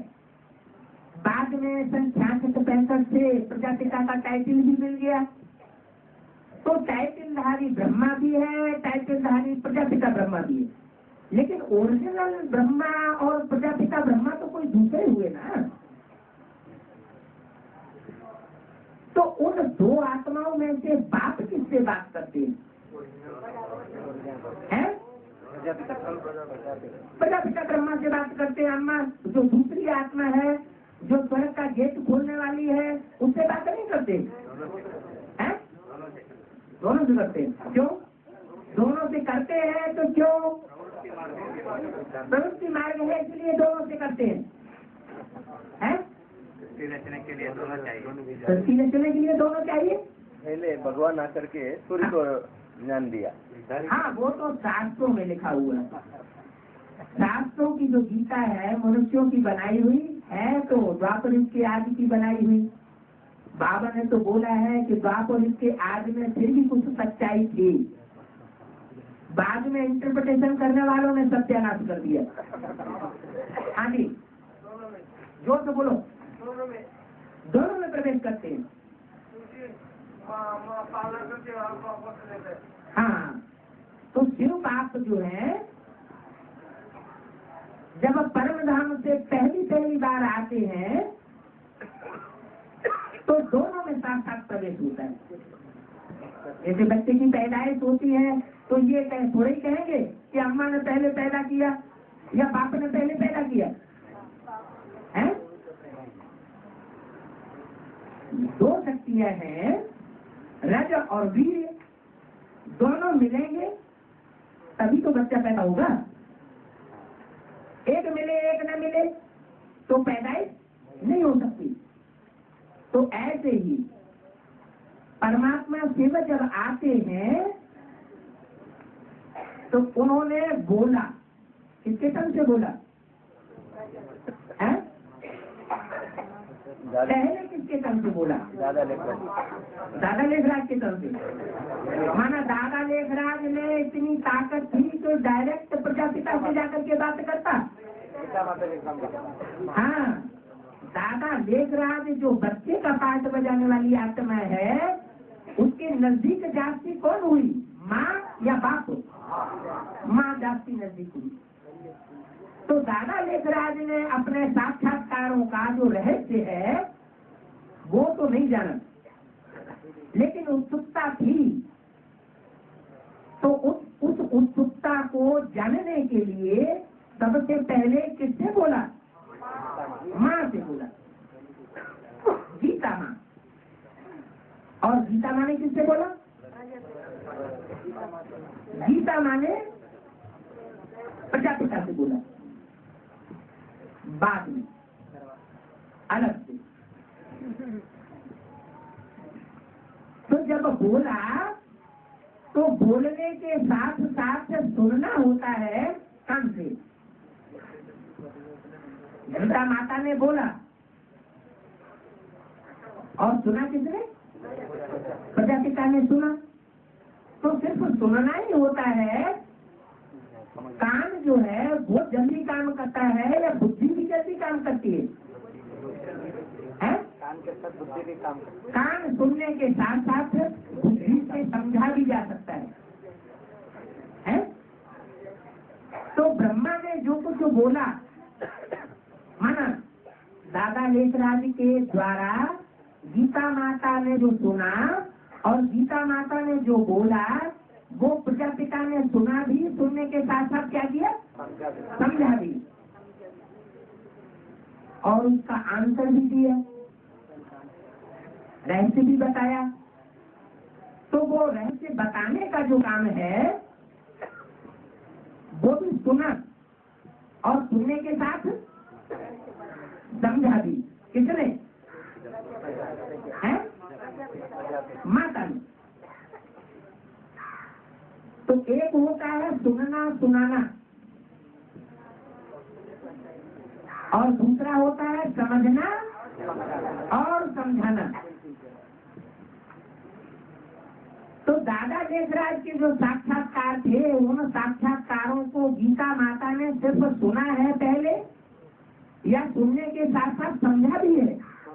बाद में सन 66-65 से प्रजापिता का टाइटल भी मिल गया, तो टाइटलधारी ब्रह्मा भी है, टाइटलधारी प्रजापिता ब्रह्मा भी है। लेकिन ओरिजिनल ब्रह्मा और प्रजापिता ब्रह्मा तो कोई दूसरे हुए ना। तो उन दो आत्माओं में से बाप किससे बात करते हैं? प्रजापिता ब्रह्मा से बात करते हैं। अम्मा जो दूसरी आत्मा है जो स्वर्ग का गेट खोलने वाली है उससे बात नहीं करते हैं? दोनों से करते हैं। क्यों? दोनों से करते हैं तो क्यों? प्रवृत्ति मार्ग है इसलिए दोनों से करते हैं। सृष्टि रचने के लिए दोनों चाहिए। सृष्टि रचने के लिए दोनों चाहिए। पहले भगवान आकर के सूर्य को ज्ञान दिया। हाँ, वो तो शास्त्रों में लिखा हुआ है। शास्त्रों की जो गीता है मनुष्यों की बनाई हुई है, तो द्वापर युग के आदि की बनाई हुई। बाबा ने तो बोला है कि द्वापर युग के आदि में फिर भी कुछ सच्चाई थी, बाद में इंटरप्रिटेशन करने वालों ने सत्यानाश कर दिया। हाँ जी, जोर से बोलो। दोनों में प्रवेश करते हैं। हाँ, तो शिव बाप जो है जब परम धाम से पहली बार आते हैं तो दोनों में साथ साथ प्रवेश होता है। जैसे बच्चे की पैदाइश होती है तो ये थोड़े ही कहेंगे कि अम्मा ने पहले पैदा किया या बाप ने पहले पैदा किया है। दो शक्तियां हैं, रज और वीर, दोनों मिलेंगे तभी तो बच्चा पैदा होगा। एक मिले एक न मिले तो पैदाइश नहीं हो सकती। तो ऐसे ही परमात्मा शिव जब आते हैं तो उन्होंने बोला, किसके तन से बोला है? पहले किसके तन से बोला? दादा लेखराज के तन से। माना दादा लेखराज ने इतनी ताकत थी तो डायरेक्ट प्रजापिता से जाकर के बात करता। हाँ, दादा लेखराज जो बच्चे का पाठ बजाने वाली आत्मा है उसके नजदीक जाति कौन हुई? माँ या बाप? माँ जाति नजदीक हुई। तो दादा लेखराज ने अपने साक्षात्कारों का जो रहस्य है वो तो नहीं जाना, लेकिन उत्सुकता थी। तो उस उत्सुकता को जानने के लिए सबसे पहले किससे बोला? किससे बोला? गीता माँ ने प्रजापिता से बोला, बाद में अलग से। तो जब बोला तो बोलने के साथ साथ सुनना होता है कान से। गीता माता ने बोला और सुना किसने? प्रजापिता ने सुना। तो सिर्फ सुनना ही होता है, कान जो है वो जल्दी काम करता है या बुद्धि भी जल्दी काम करती है? कान के साथ बुद्धि भी काम करती है। कान सुनने के साथ साथ बुद्धि से समझा भी जा सकता है? तो ब्रह्मा ने जो कुछ बोला, माना दादा लेखराज के द्वारा गीता माता ने जो सुना और गीता माता ने जो बोला वो प्रजापिता ने सुना भी, सुनने के साथ साथ क्या किया? समझा भी और उसका आंसर भी दिया, रहस्य भी बताया। तो वो रहस्य बताने का जो काम है वो भी सुना और सुनने के साथ समझा भी। किसने? है माता ने। तो एक होता है सुनना सुनाना और दूसरा होता है समझना और समझाना। तो दादा देशराज के जो साक्षात्कार थे उन साक्षात्कारों को गीता माता ने सिर्फ सुना है पहले या सुनने के साथ साथ समझा भी है?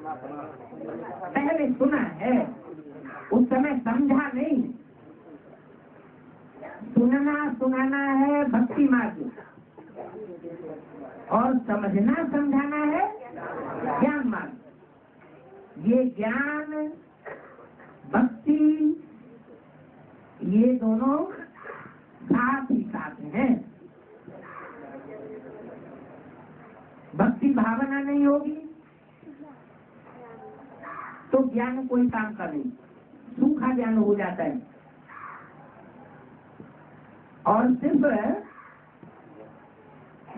पहले सुना है, उस समय समझा नहीं। सुनना सुनाना है भक्ति मार्ग और समझना समझाना है ज्ञान मार्ग। ये ज्ञान भक्ति ये दोनों साथ ही साथ हैं। भक्ति भावना नहीं होगी तो ज्ञान कोई काम का नहीं, सूखा ज्ञान हो जाता है। और सिर्फ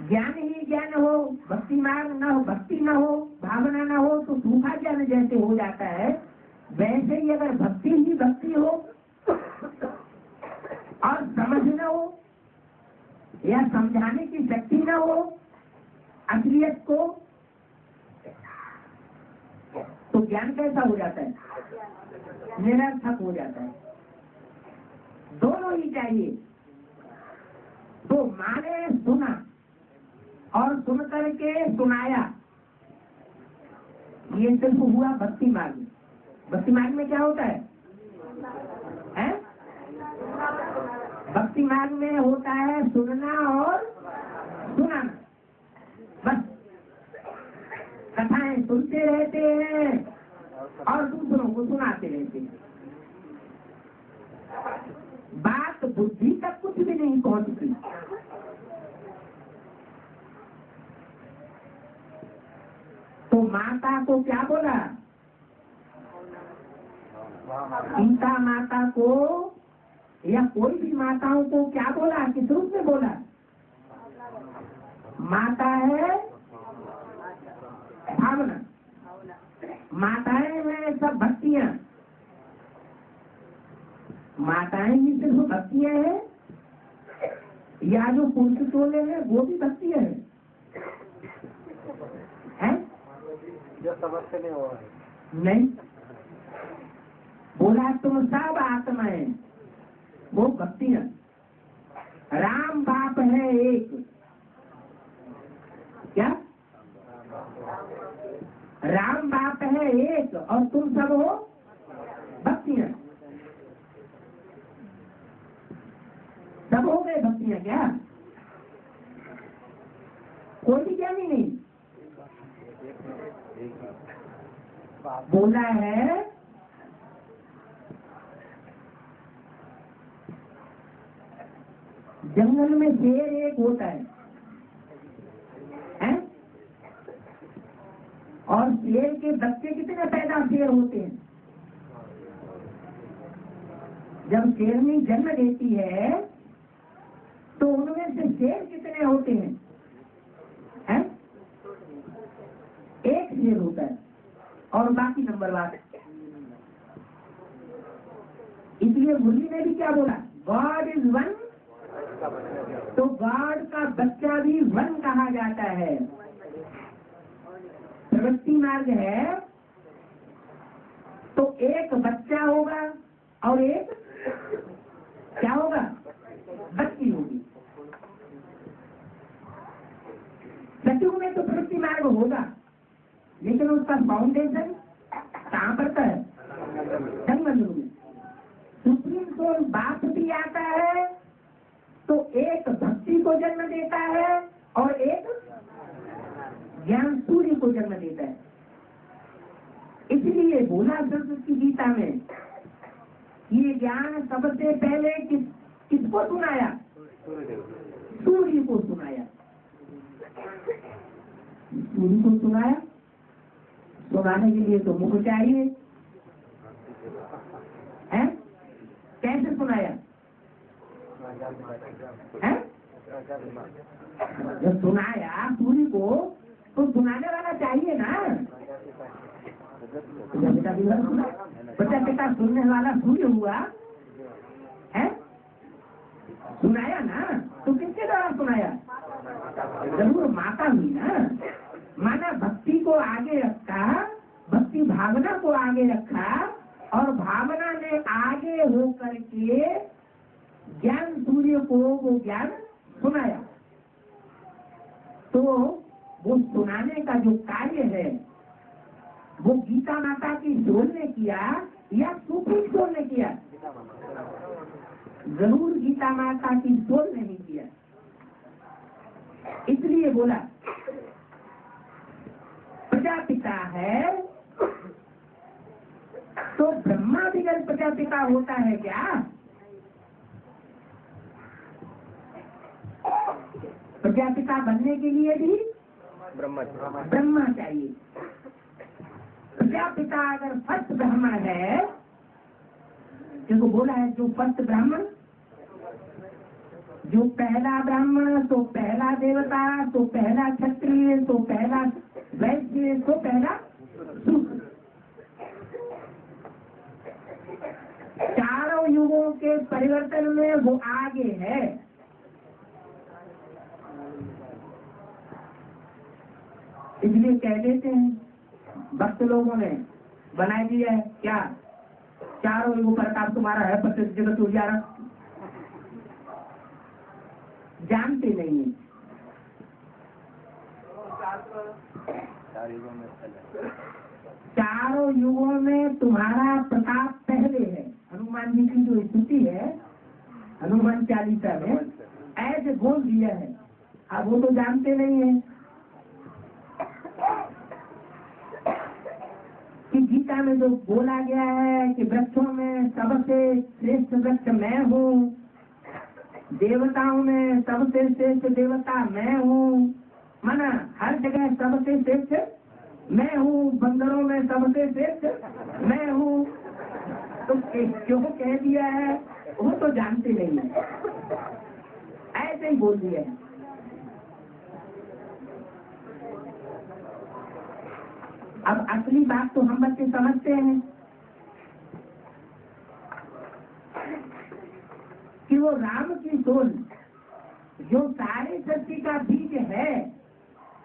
ज्ञान ही ज्ञान हो, भक्ति मार्ग न हो, भक्ति न हो, भावना न हो तो सूखा ज्ञान जैसे हो जाता है। वैसे ही अगर भक्ति ही भक्ति हो और समझ न हो या समझाने की शक्ति न हो असलियत को, तो ज्ञान कैसा हो जाता है? निरर्थक हो जाता है। दोनों ही चाहिए। तो माँ ने सुना और सुन करके सुनाया, ये सिर्फ हुआ भक्ति मार्ग। भक्ति मार्ग में क्या होता है? भक्ति मार्ग में होता है सुनना और सुनाना। बस कथाएं सुनते रहते हैं और दूसरों को सुनाते रहते हैं। बात बुद्धि तक कुछ भी नहीं पहुंचती। तो माता को क्या बोला? सीता माता को या कोई भी माताओं को क्या बोला? किस रूप में बोला? माता है भावना, माताएं हैं सब भक्तियां। माताएं ही सिर्फ भक्तियां हैं या जो पुरुष टोले हैं वो भी भक्तियां हैं? जो समझते नहीं हो नहीं। बोला तुम सब आत्माएं, वो भक्तियां। राम बाप है एक, क्या? राम बाप है एक और तुम सब हो भक्तियां। सब हो गए भक्तियां क्या? कोई भी ज्ञानी नहीं। बोला है जंगल में शेर एक होता है, हैं? और शेर के बच्चे कितने पैदा शेर होते हैं? जब शेरनी जन्म देती है तो उनमें से शेर कितने होते हैं? हैं? एक शेर होता है और बाकी नंबरवार। इसलिए मुरली ने भी क्या बोला, गॉड इज वन, तो गॉड का बच्चा भी वन कहा जाता है। प्रवृत्ति मार्ग है तो एक बच्चा होगा और एक क्या होगा, बच्ची होगी। सतयुग में तो प्रवृत्ति मार्ग होगा, लेकिन उसका फाउंडेशन कहाँ पड़ता है? संगम में। सुप्रीम सोल बाप भी आता है तो एक भक्ति को जन्म देता है और एक ज्ञान सूर्य को जन्म देता है। इसलिए बोला संस्कृत की गीता में, ये ज्ञान सबसे पहले किसको सुनाया? सूर्य को सुनाया। सूर्य को सुनाया, सुनाने के लिए तो मुख चाहिए है? कैसे सुनाया है? जब सुनाया सूर्य को तो सुनाने वाला चाहिए ना। पिता सुनने वाला सूर्य हुआ है, सुनाया ना, तो किसके द्वारा सुनाया? जरूर माता हुई ना। माना भक्ति को आगे रखा, भक्ति भावना को आगे रखा और भावना ने आगे हो करके ज्ञान सूर्य को वो ज्ञान सुनाया। तो वो सुनाने का जो कार्य है वो गीता माता की सोल ने किया या सुप्रीम सोल ने किया? जरूर गीता माता की सोल ने ही किया। इसलिए बोला प्रजापिता है तो ब्रह्मा भी अगर प्रजापिता होता है क्या? प्रजापिता बनने के लिए भी ब्रह्मा चाहिए। प्रजापिता अगर फर्स्ट ब्राह्मण है, जिनको बोला है जो फर्स्ट ब्राह्मण, जो पहला ब्राह्मण, तो पहला देवता, तो पहला क्षत्रिय, तो पहला वैश्य, तो पहला शूद्र। चारों युगों के परिवर्तन में वो आगे है। इसलिए कह देते हैं भक्त लोगों ने बना दिया है क्या, चारों युगों पर आप तुम्हारा है प्रत्येक जगत उजियारा। जानते नहीं है चारों युगों में तुम्हारा प्रताप पहले है। हनुमान जी की जो स्तुति है हनुमान चालीसा में ऐसे बोल दिया है, अब वो तो जानते नहीं है कि गीता में जो बोला गया है कि वृक्षों में सबसे श्रेष्ठ वृक्ष मैं हूँ, देवताओं में सबसे श्रेष्ठ देवता मैं हूँ, माना हर जगह सबसे श्रेष्ठ मैं हूँ, बंदरों में सबसे श्रेष्ठ मैं हूँ। तो क्यों कह दिया है वो तो जानते नहीं है, ऐसे ही बोल दिया है। अब असली बात तो हम बच्चे समझते हैं कि वो राम की सोल जो सारे सृष्टि का बीज है,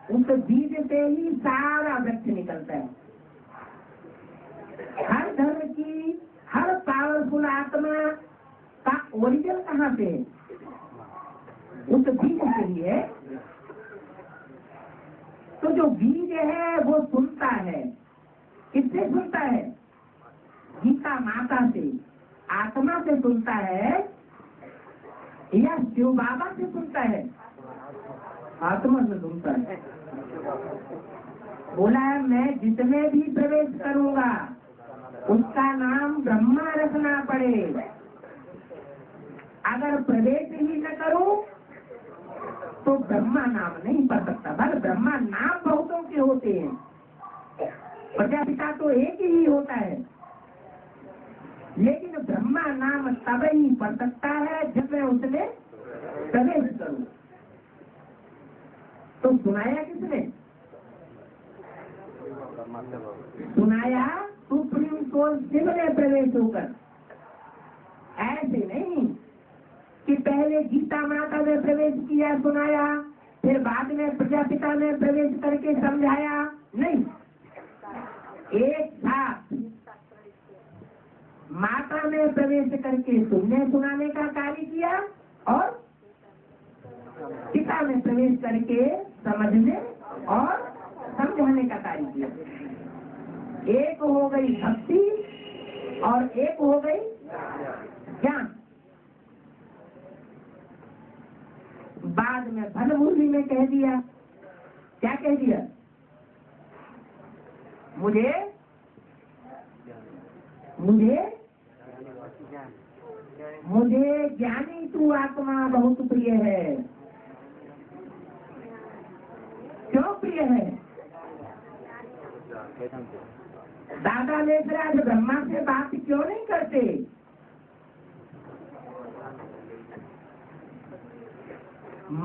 उस बीज से ही सारा वृक्ष निकलता है। हर धर्म की हर पावरफुल आत्मा का ओरिजिन कहाँ से है? उस बीज से ही है। तो जो बीज है वो सुनता है, किससे सुनता है? गीता माता से, आत्मा से सुनता है या शिव बाबा से सुनता है? आत्मा से सुनता है। बोला है मैं जिसमें भी प्रवेश करूंगा उसका नाम ब्रह्मा रखना पड़े। अगर प्रवेश ही न करूं तो ब्रह्मा नाम नहीं पड़ सकता। बस ब्रह्मा नाम बहुतों के होते हैं, प्रजापिता तो एक ही होता है। लेकिन ब्रह्मा नाम तब ही पढ़ सकता है जब मैं उसमें प्रवेश करूं। तो सुनाया किसने? सुनाया सुप्रीम कोर्ट शिव ने प्रवेश होकर। ऐसे नहीं कि पहले गीता माता ने प्रवेश किया सुनाया, फिर बाद में प्रजापिता ने प्रवेश करके समझाया, नहीं, एक साथ माता ने प्रवेश करके सुनने सुनाने का कार्य किया और पिता ने प्रवेश करके समझने और समझाने का कार्य किया। एक हो गई भक्ति और एक हो गई ज्ञान। बाद में भनमुरली में कह दिया, क्या कह दिया? मुझे ज्ञानी तू आत्मा बहुत प्रिय है। क्यों प्रिय है? दादा लेखराज ब्रह्मा से बात क्यों नहीं करते?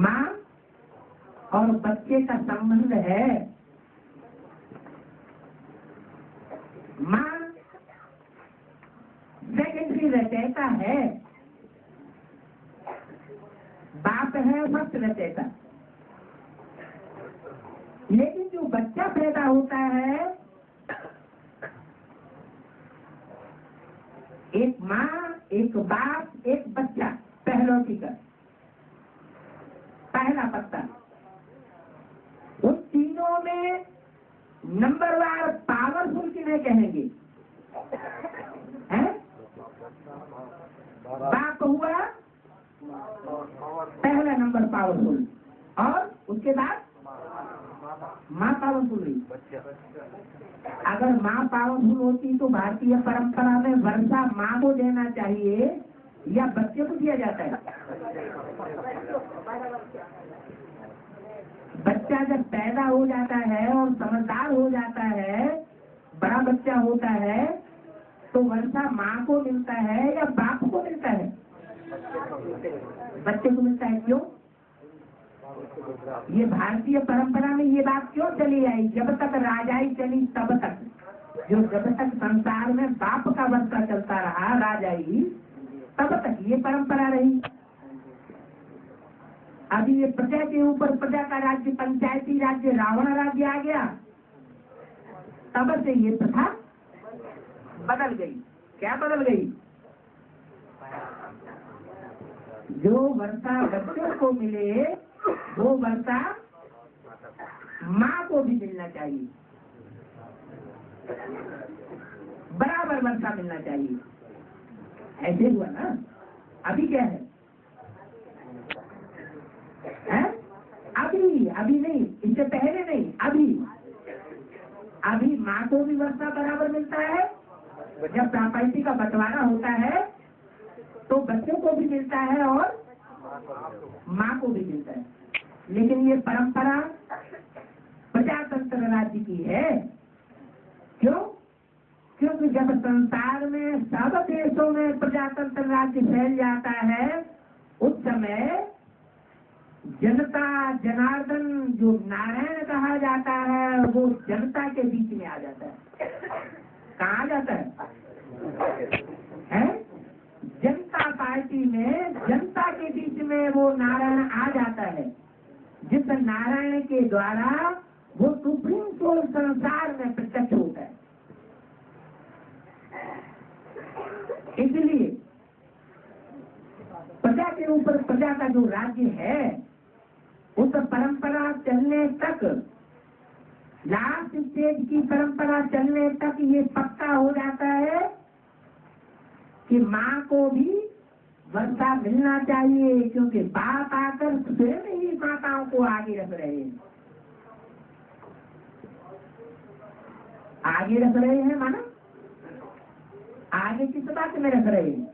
माँ और बच्चे का संबंध है। माँ सेकेंडरी रचयिता है, बाप है फर्स्ट रचयिता। लेकिन जो बच्चा पैदा होता है, एक माँ, एक बाप, एक बच्चा, पहलौती का पहला पत्ता। उन तीनों में नंबरवार पावरफुल किन्हें कहेंगे? हैं? बाप हुआ पहला नंबर पावरफुल, और उसके बाद माँ पावरफुल हुई। अगर माँ पावरफुल होती तो भारतीय परंपरा में वर्षा माँ को देना चाहिए या बच्चे को दिया जाता है? बच्चा जब पैदा हो जाता है और समझदार हो जाता है, बड़ा बच्चा होता है, तो वर्षा माँ को मिलता है या बाप को मिलता है? बच्चे को मिलता है। क्यों? ये भारतीय परंपरा में ये बात क्यों चली आई? जब तक राजाई चली तब तक, जब तक संसार में बाप का वर्षा चलता रहा, राजाई, तब तक ये परंपरा रही। अभी ये प्रजा के ऊपर प्रजा का राज्य, पंचायती राज्य, रावण राज्य आ गया, तब से ये प्रथा बदल गई। क्या बदल गई? जो वर्षा बच्चों को मिले वो वर्षा माँ को भी मिलना चाहिए, बराबर वर्षा मिलना चाहिए। ऐसे हुआ ना? अभी क्या है? अभी नहीं, इससे पहले नहीं, अभी माँ को भी वर्षा बराबर मिलता है। जब प्रॉपर्टी का बंटवारा होता है तो बच्चों को भी मिलता है और माँ को भी मिलता है। लेकिन ये परंपरा प्रजातंत्र राज्य की है। क्यों? क्योंकि जब संसार में सब देशों में प्रजातंत्र राज्य फैल जाता है, उस समय जनता, जनार्दन, जो नारायण कहा जाता है, वो जनता के बीच में आ जाता है। कहाँ आ जाता है? जनता पार्टी में, जनता के बीच में वो नारायण आ जाता है, जिस नारायण के द्वारा वो सुप्रीम कोर्ट संसार में प्रत्यक्ष होता है। इसलिए प्रजा के ऊपर प्रजा का जो राज्य है, उस परंपरा चलने तक, लास्ट स्टेज की परंपरा चलने तक ये पक्का हो जाता है कि माँ को भी वर्षा मिलना चाहिए, क्योंकि बाप आकर स्वयं ही माताओं को आगे रख रहे हैं। आगे रख रहे हैं माना आगे किस बात में रख रहे हैं?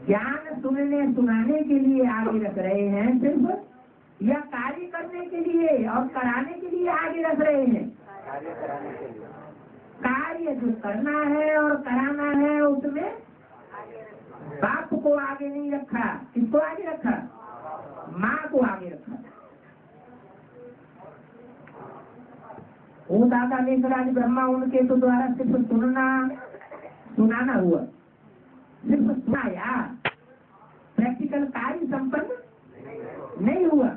ज्ञान सुनने सुनाने के लिए आगे रख रहे हैं सिर्फ, या कार्य करने के लिए और कराने के लिए आगे रख रहे हैं? कार्य कराने के लिए, कार्य जो करना है और कराना है उसमें बाप को आगे नहीं रखा। किसको आगे रखा? माँ को आगे रखा। वो दादा मेघराज ब्रह्मा उनके तो द्वारा सिर्फ सुनाना हुआ, सिर्फ सुनाया, प्रैक्टिकल कार्य संपन्न नहीं हुआ।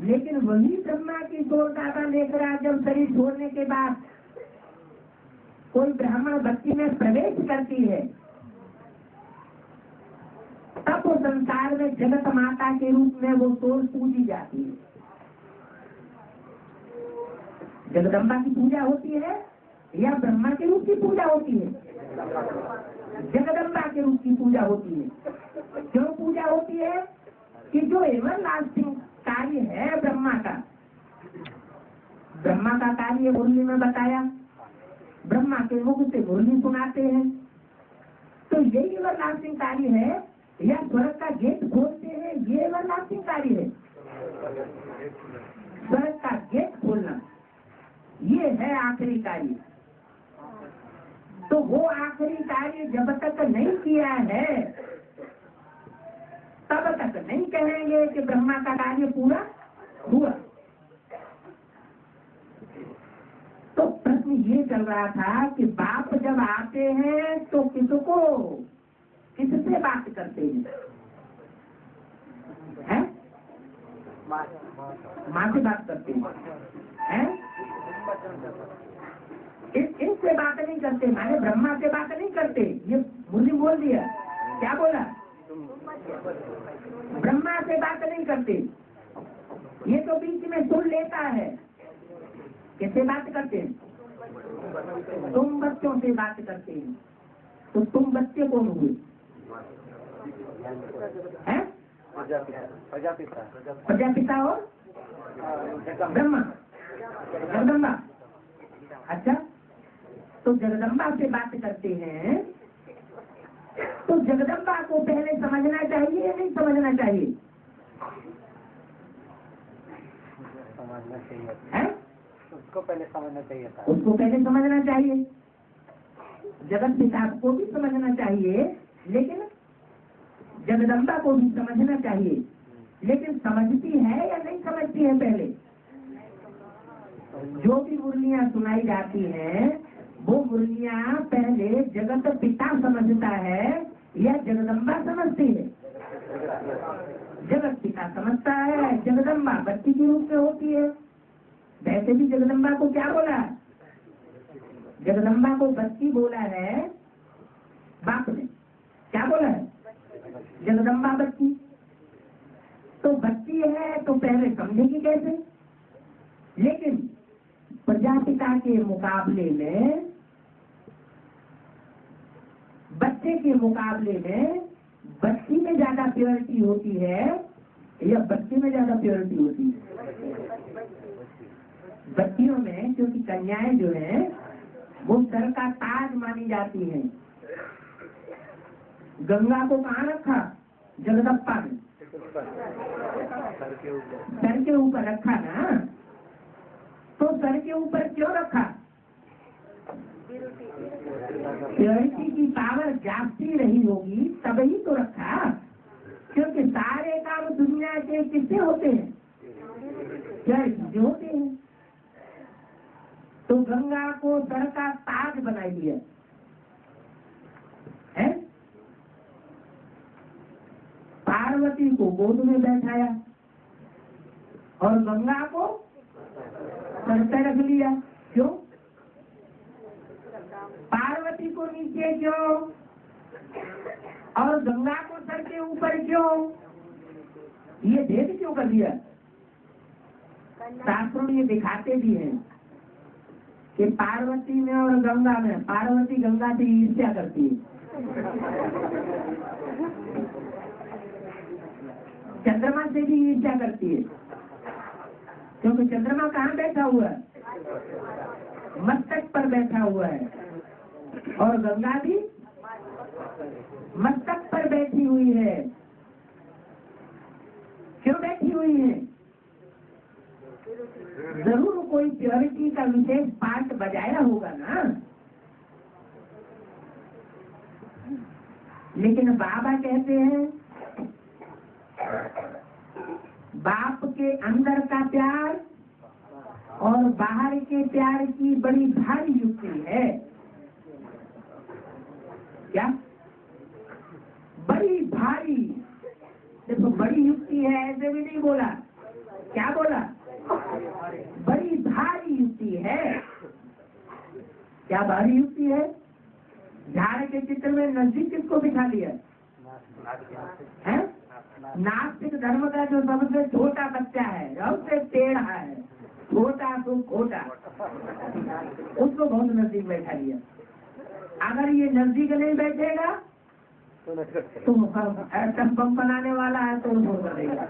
लेकिन वही ब्रह्मा की सोच दादा मेघराज जब शरीर छोड़ने के बाद कोई ब्राह्मण भक्ति में प्रवेश करती है, तब वो संसार में जगत माता के रूप में वो सोच पूजी जाती है। जगदम्बा की पूजा होती है या ब्रह्मा के रूप की पूजा होती है? जगदम्बा के रूप की पूजा होती है। क्यों पूजा होती है? कि जो एवर लास्टिंग कार्य है ब्रह्मा का कार्य मुरली में बताया, ब्रह्मा के मुख से मुरली सुनाते हैं, तो यही एवर लास्टिंग कार्य है। या स्वर्ग का गेट खोलते हैं, ये एवर लास्टिंग कार्य है। स्वर्ग का गेट खोलना ये है आखिरी कार्य। तो वो आखिरी कार्य जब तक नहीं किया है तब तक नहीं कहेंगे कि ब्रह्मा का कार्य पूरा हुआ। तो प्रश्न ये चल रहा था कि बाप जब आते हैं तो किससे बात करते हैं? माँ से बात करते हैं? इनसे बात नहीं करते, माने ब्रह्मा से बात नहीं करते। ये मुझे बोल दिया, क्या बोला? ब्रह्मा से बात नहीं करते। ये तो बीच में सुन लेता है। किससे बात करते हैं? तुम बच्चों से बात करते हैं। तो तुम बच्चे कौन हुए? हैं? प्रजापिता और ब्रह्मा, जगदम्बा। अच्छा, तो जगदम्बा से बात करते हैं, तो जगदम्बा को पहले समझना चाहिए या नहीं समझना चाहिए? समझना चाहिए है? उसको पहले समझना चाहिए था। उसको पहले समझना चाहिए। जगत पिता को भी समझना चाहिए, लेकिन जगदम्बा को भी समझना चाहिए। लेकिन समझती है या नहीं समझती है? पहले जो भी मुरलियाँ सुनाई जाती हैं वो मुरलियाँ पहले जगत पिता समझता है या जगदम्बा समझती है? जगत पिता समझता है, जगदम्बा बच्ची के रूप में होती है। वैसे भी जगदम्बा को क्या बोला? जगदम्बा को बच्ची बोला है बाप ने। क्या बोला है? जगदम्बा बच्ची। तो बच्ची है तो पहले समझेगी कैसे? लेकिन प्रजापिता के मुकाबले में, बच्चे के मुकाबले में बच्ची में ज्यादा प्योरिटी होती है या बच्चे में ज्यादा प्योरिटी होती है? बच्चियों में, क्योंकि कन्याएं जो हैं वो सर का ताज मानी जाती हैं। गंगा को कहाँ रखा? जगदम्बा ने सर के ऊपर रखा ना। तो सर के ऊपर क्यों रखा? प्योरिटी की पावर जागती रही होगी तभी तो रखा। क्योंकि सारे काम दुनिया के किससे होते हैं? प्योरिटी होते हैं। तो गंगा को सर का ताज बना दिया है। पार्वती को गोद में बैठाया और गंगा को सर पे रख लिया। क्यों? पार्वती को नीचे क्यों और गंगा को सर के ऊपर क्यों? ये भेद क्यों कर दिया? शास्त्रों में ये दिखाते भी हैं कि पार्वती में और गंगा में, पार्वती गंगा से ईर्ष्या करती है। चंद्रमा से भी ईर्ष्या करती है, क्योंकि चंद्रमा कहाँ बैठा हुआ है? मस्तक पर बैठा हुआ है। और गंगा भी मस्तक पर बैठी हुई है। क्यों बैठी हुई है? जरूर कोई प्योरिटी का विशेष पार्ट बजाया होगा ना। लेकिन बाबा कहते हैं बाप के अंदर का प्यार और बाहर के प्यार की बड़ी भारी युक्ति है। क्या बड़ी भारी? देखो बड़ी युक्ति है ऐसे भी नहीं बोला। क्या बोला? बड़ी भारी युक्ति है। क्या भारी युक्ति है? झाड़ के चित्र में नजदीक किसको बिठा लिया है? नास्तिक धर्म का जो सबसे छोटा बच्चा है, सबसे टेढ़ा है, छोटा तो खोटा, उसको बहुत नजदीक बैठा लिया। अगर ये नजदीक नहीं बैठेगा तो ऐसा बम बनाने वाला है तो वो करेगा।